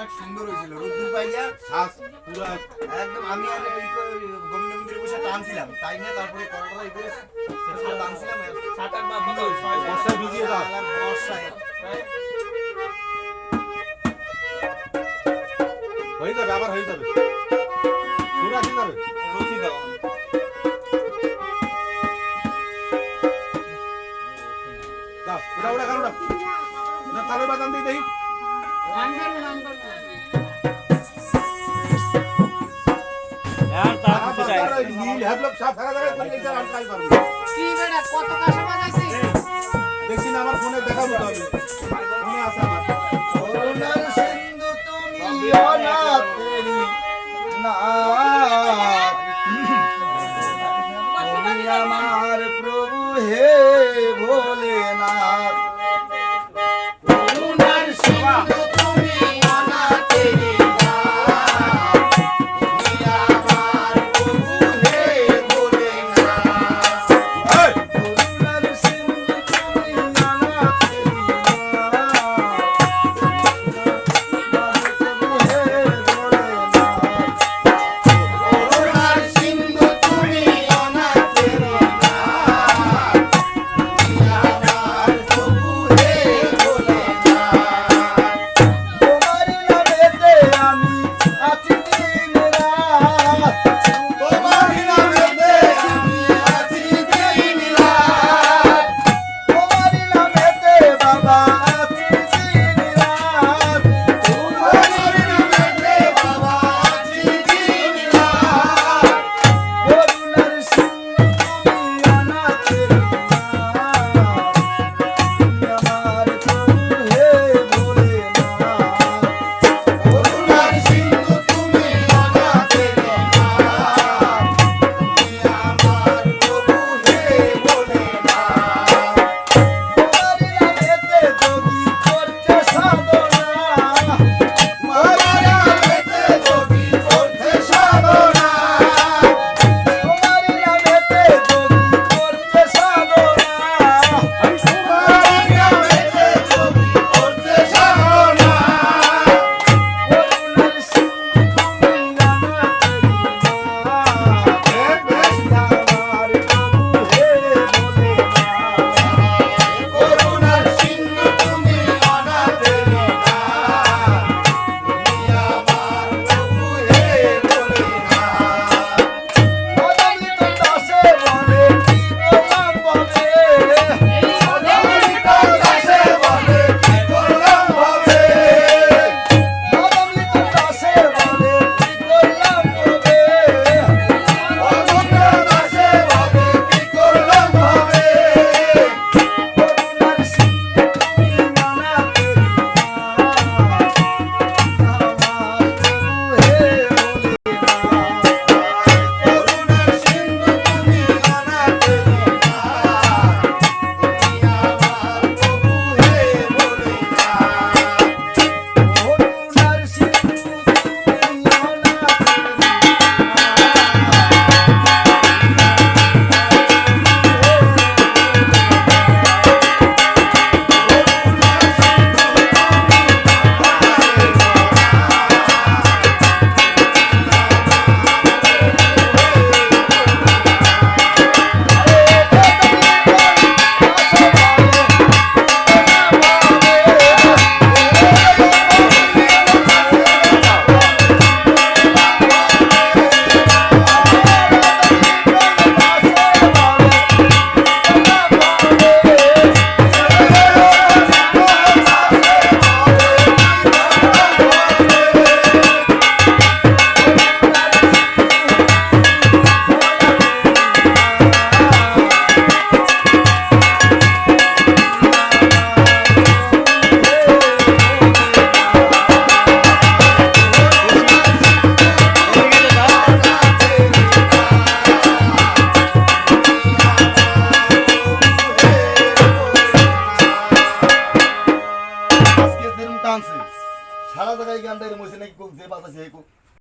অনেক সুন্দর হয়েছিল রোদ্দুর পাইয়া একদম আমি আর গোবিন্দ মন্দিরে বসে টানছিলাম তাই না তারপরে কড়াটা এই করে টানছিলাম বর্ষায় ভিজিয়ে দাও বর্ষায় হয়ে যাবে আবার হয়ে যাবে শুরু আসি যাবে রুচি দাও দাও ওটা ওটা কারোটা না তালে বাজান দিই দেখি দেখছি না আমার ফোনে দেখাবো তো আমি ফোনে আছে আমার করুণার সিন্ধু তুমি অনাথেরি নাথ তুমি আমার প্রভু হে ভোলেনাথ করুণার সিন্ধু তুমি অনাথেরি মরছে সারা জায়গায় গানটা এরম হয়েছে নাকি যে বাতাসে